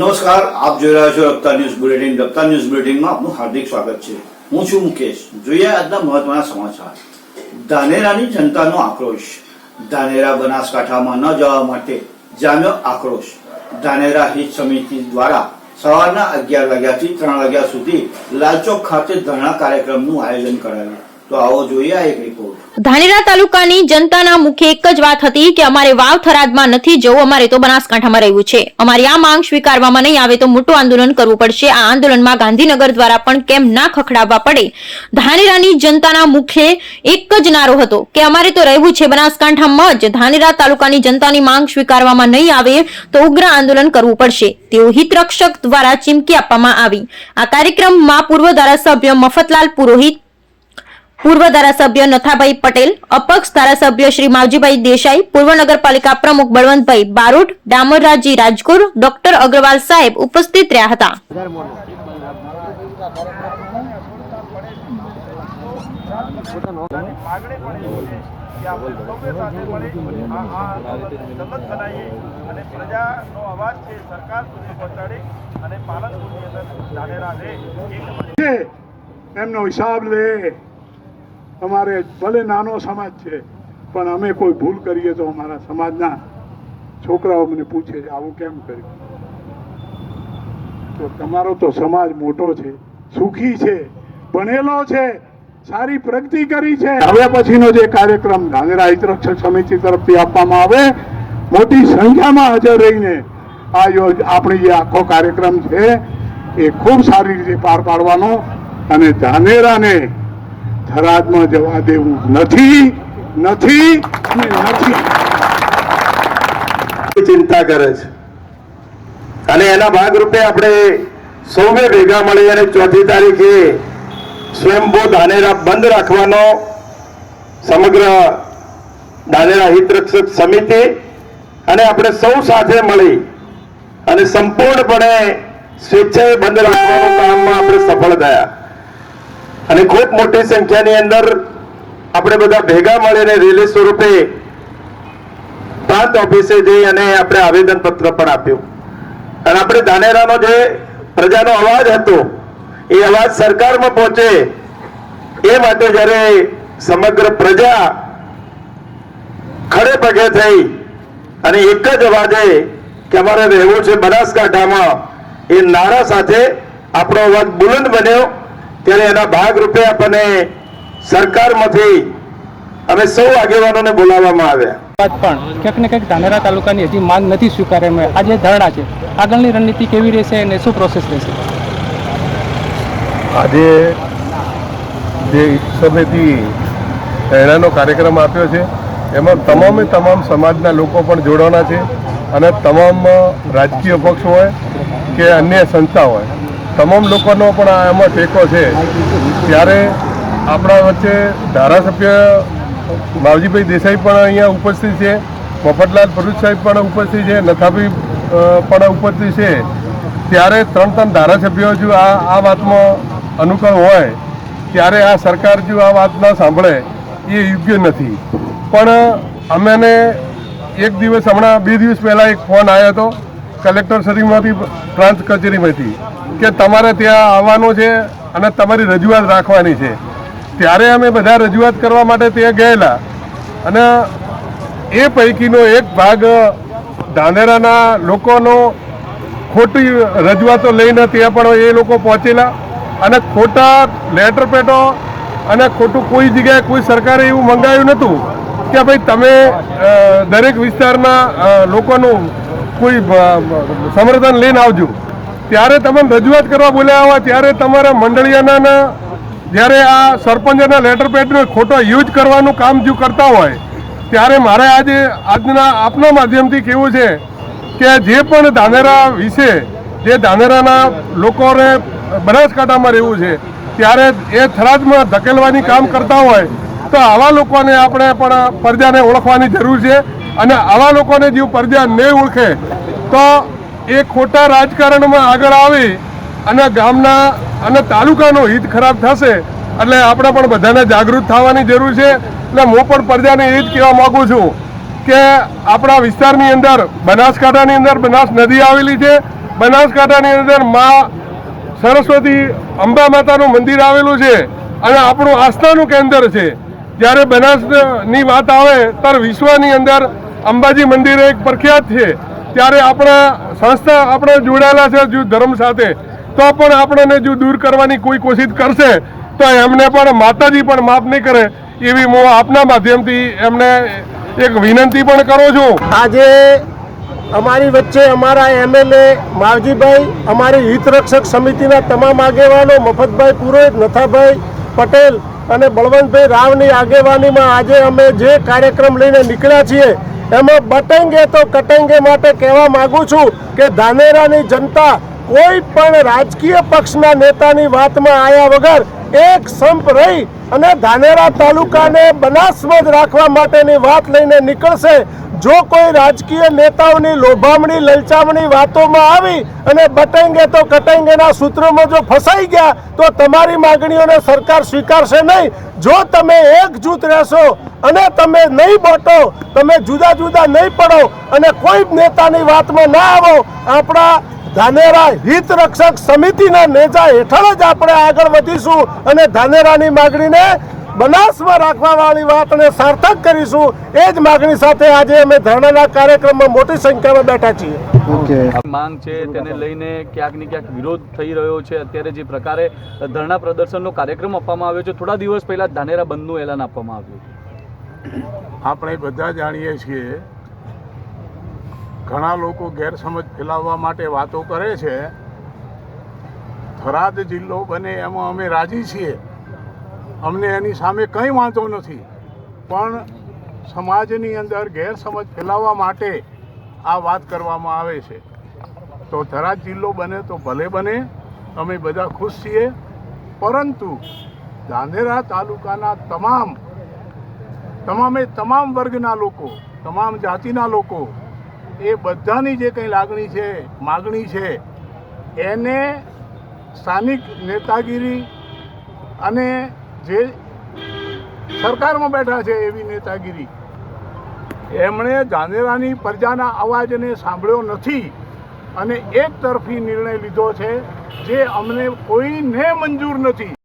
નમસ્કાર, આપ જોઈ રહ્યા છો રફતાર ન્યૂઝ બુલેટિન. રફતાર ન્યૂઝ બુલેટિનમાં આપનું હાર્દિક સ્વાગત છે. હું છું મુકેશ. જોઈએ આજના મહત્વના સમાચાર. ધાનેરાની જનતાનો આક્રોશ. ધાનેરા બનાસકાંઠામાં ન જવા માટે જામ્યો આક્રોશ. ધાનેરા હિત સમિતિ દ્વારા સવારના 11 વાગ્યાથી 3 વાગ્યા સુધી લાલચોક ખાતે ધરણા કાર્યક્રમનું આયોજન કરાયું. તો આવો જોઈએ આ એક રિપોર્ટ. ધાનેરા તાલુકાની જનતાના મુખે એક જ વાત હતી કે અમારે વાવ થરાદમાં નથી જવું, અમારે તો બનાસકાંઠામાં રહેવું છે. અમારી આ માંગ સ્વીકારવામાં નહીં આવે તો મોટું આંદોલન કરવું પડશે. આ આંદોલનમાં ગાંધીનગર દ્વારા પણ કેમ ના ખખડાવવા પડે. ધાનેરાની જનતાના મુખે એક જ નારો હતો કે અમારે તો રહેવું છે બનાસકાંઠામાં જ. ધાનેરા તાલુકાની જનતાની માંગ સ્વીકારવામાં નહીં આવે તો ઉગ્ર આંદોલન કરવું પડશે તેવું હિતરક્ષક દ્વારા ચીમકી આપવામાં આવી. આ કાર્યક્રમમાં પૂર્વ ધારાસભ્ય મફતલાલ પુરોહિત, પૂર્વ ધારાસભ્ય નથાભાઈ પટેલ, અપક્ષ ધારાસભ્ય શ્રી માવજીભાઈ દેસાઈ, પૂર્વ નગરપાલિકા પ્રમુખ બળવંતભાઈ બારોટ, ડામરરાજી રાજગુર, ડોક્ટર અગ્રવાલ સાહેબ ઉપસ્થિત રહ્યા હતા. એમનો હિસાબ લે. અમારે ભલે નાનો સમાજ છે પણ અમે કોઈ ભૂલ કરીએ તો અમારા સમાજના છોકરાઓ મને પૂછે છે આવું કેમ કર્યું. તો તમારો તો સમાજ મોટો છે, સુખી છે, ભણેલો છે, સારી પ્રગતિ કરી છે. હવે પછીનો જે કાર્યક્રમ ધાનેરા હિતરક્ષક સમિતિ તરફથી આપવામાં આવે, મોટી સંખ્યામાં હાજર રહીને આપણી જે આખો કાર્યક્રમ છે એ ખૂબ સારી રીતે પાર પાડવાનો અને ધાનેરાને થરાદમાં જવા દેવું નથી. ચિંતા કરે છે અને એના ભાગરૂપે આપણે સૌએ ભેગા મળી અને 4મી તારીખે સ્વયંભૂ ધાનેરા બંધ રાખવાનો સમગ્ર ધાનેરા હિતરક્ષક સમિતિ અને આપણે સૌ સાથે મળી અને સંપૂર્ણપણે સ્વેચ્છાએ બંધ રાખવાનું કામમાં આપણે સફળ થયા અને ખૂબ મોટી સંખ્યાની અંદર આપણે બધા ભેગા મળીને રેલી સ્વરૂપે પ્રાંત ઓફિસે જઈ અને આપણે આવેદન પત્ર પણ આપ્યું અને આપણે ધાનેરાનો જે પ્રજાનો અવાજ હતો એ અવાજ સરકારમાં પહોંચે એ માટે જ્યારે સમગ્ર પ્રજા ખડે પગે થઈ અને એક જ અવાજે કે અમારે રહેવું છે બનાસકાંઠામાં એ નારા સાથે આપણો અવાજ બુલંદ બન્યો ત્યારે એના ભાગરૂપે આપણને સરકારમાંથી અમે સૌ આગેવાનોને બોલાવવામાં આવ્યા. પણ ક્યાંક ને ક્યાંક ધાનેરા તાલુકાની હજી માંગ નથી સ્વીકાર્યા. આજે ધરણા છે, આગળની રણનીતિ કેવી રહેશે અને શું પ્રોસેસ રહેશે? આજે જે સમિતિ ધરણાનો કાર્યક્રમ આપ્યો છે એમાં તમામ સમાજના લોકો પણ જોડાવાના છે અને તમામ રાજકીય પક્ષ હોય કે અન્ય સંસ્થા હોય, તમામ લોકોનો પણ એમાં ટેકો છે. ત્યારે આપણા વચ્ચે ધારાસભ્ય માવજીભાઈ દેસાઈ પણ અહીંયા ઉપસ્થિત છે, મફતલાલ પુરોહિત સાહેબ પણ ઉપસ્થિત છે, નથાભાઈ પણ ઉપસ્થિત છે. ત્યારે 3 ધારાસભ્યો જો આ વાતમાં અનુકૂળ હોય ત્યારે આ સરકાર જો આ વાત ના સાંભળે એ યોગ્ય નથી. પણ અમને એક દિવસ હમણાં 2 દિવસ પહેલાં એક ફોન આવ્યો હતો કલેક્ટર શ્રીમાંથી, પ્રાંત કચેરીમાંથી કે તમારે ત્યાં આવવાનું છે અને તમારી રજૂઆત રાખવાની છે. ત્યારે અમે બધા રજૂઆત કરવા માટે ત્યાં ગયેલા અને એ પૈકીનો એક ભાગ ધાનેરાના લોકોનો ખોટી રજૂઆતો લઈને ત્યાં પણ એ લોકો પહોંચેલા અને ખોટા લેટર પેટો અને ખોટું કોઈ જગ્યાએ કોઈ સરકારે એવું મંગાવ્યું નહોતું કે ભાઈ તમે દરેક વિસ્તારના લોકોનું કોઈ સમર્થન લઈને આવજો. ત્યારે તમે રજૂઆત કરવા બોલ્યા હોય ત્યારે તમારા મંડળીયાના જ્યારે આ સરપંચના લેટર પેડનો ખોટો યુઝ કરવાનું કામ જો કરતા હોય ત્યારે મારે આજના આપના માધ્યમથી કહેવું છે કે જે પણ ધાનેરા વિશે, જે ધાનેરાના લોકોને બનાસકાંઠામાં રહેવું છે ત્યારે એ થરાદમાં ધકેલવાની કામ કરતા હોય તો આવા લોકોને આપણે પણ પ્રજાને ઓળખવાની જરૂર છે અને આવા લોકોને જો પ્રજા નહીં ઓળખે તો એ ખોટા રાજકારણમાં આગળ આવી અને ગામના અને તાલુકાનો હિત ખરાબ થશે. એટલે આપણે પણ બધાને જાગૃત થવાની જરૂર છે. એટલે હું પણ પ્રજાને એ જ કહેવા માગું છું કે આપણા વિસ્તારની અંદર બનાસકાંઠાની અંદર બનાસ નદી આવેલી છે બનાસકાંઠાની અંદર માં સરસ્વતી અંબા માતાનું મંદિર આવેલું છે અને આપણું આસ્થાનું કેન્દ્ર છે. જ્યારે બનાસની વાત આવે ત્યારે વિશ્વની અંદર અંબાજી મંદિર એક પ્રખ્યાત છે. ત્યારે આપણા સંસ્થા આપણે જોડાયેલા છે જો ધર્મ સાથે, તો પણ આપણને જો દૂર કરવાની કોઈ કોશિશ કરશે તો એમને પણ માતાજી પણ માફ નહીં કરે એવી હું આપના માધ્યમથી એમને એક વિનંતી પણ કરું છું. આજે અમારી વચ્ચે અમારા એમએલએ માવજીભાઈ, અમારી હિતરક્ષક સમિતિના તમામ આગેવાનો મફતભાઈ પુરોહિત, નથાભાઈ પટેલ અને બળવંતભાઈ રાવની આગેવાનીમાં આજે અમે જે કાર્યક્રમ લઈને નીકળ્યા છીએ એમાં બટેંગે તો કટેંગે માટે કહેવા માગું છું કે ધાનેરાની જનતા કોઈ પણ રાજકીય પક્ષના નેતાની વાતમાં આવ્યા વગર એક સંપ રહી અને ધાનેરા તાલુકાને બનાસમાં જ રાખવા માટેની વાત લઈને નીકળશે. જો કોઈ રાજકીય નેતાઓની લોભામણી લલચામણી વાતોમાં આવી અને બટેંગે તો કટેંગેના સૂત્રોમાં જો ફસાઈ ગયા તો તમારી માગણીઓને સરકાર સ્વીકારશે નહીં. જો તમે એકજૂથ રહેશો અને તમે નહીં બોટો, તમે જુદા જુદા નહીં પડો અને કોઈ નેતાની વાતમાં ના આવો, આપણા ધાનેરા હિત રક્ષક સમિતિના નેજા હેઠળ જ આપણે આગળ વધીશું અને ધાનેરાની માગણીને બનાસમાં રાખવા વાળી વાતને સાર્થક કરીશું. એ જ માગણી સાથે આજે અમે ધરણાના કાર્યક્રમમાં મોટી સંખ્યામાં બેઠા છીએ. માંગ છે તેને લઈને ક્યાંક ને ક્યાંક વિરોધ થઈ રહ્યો છે. અત્યારે જે પ્રકારે ધરણા પ્રદર્શનનો કાર્યક્રમ આપવામાં આવ્યો છે, થોડા દિવસ પહેલા ધાનેરા બંધનું એલાન આપવામાં આવ્યું. આપણે બધા જાણીએ છીએ ઘણા લોકો ગેરસમજ ફેલાવવા માટે વાતો કરે છે. થરાદ જિલ્લો બને એમાં અમે રાજી છીએ, અમને એની સામે કંઈ વાંધો નથી, પણ સમાજની અંદર ગેરસમજ ફેલાવવા માટે આ વાત કરવામાં આવે છે. તો થરાદ જિલ્લો બને તો ભલે બને, અમે બધા ખુશ છીએ, પરંતુ ધાનેરા તાલુકાના તમામ વર્ગના લોકો, તમામ જાતિના લોકો, એ બધાની જે કંઈ લાગણી છે, માગણી છે, એને સ્થાનિક નેતાગીરી અને જે સરકારમાં બેઠા છે એવી નેતાગીરી, એમણે ધાનેરાની પ્રજાના અવાજને સાંભળ્યો નથી અને એક તરફી નિર્ણય લીધો છે જે અમને કોઈને મંજૂર નથી.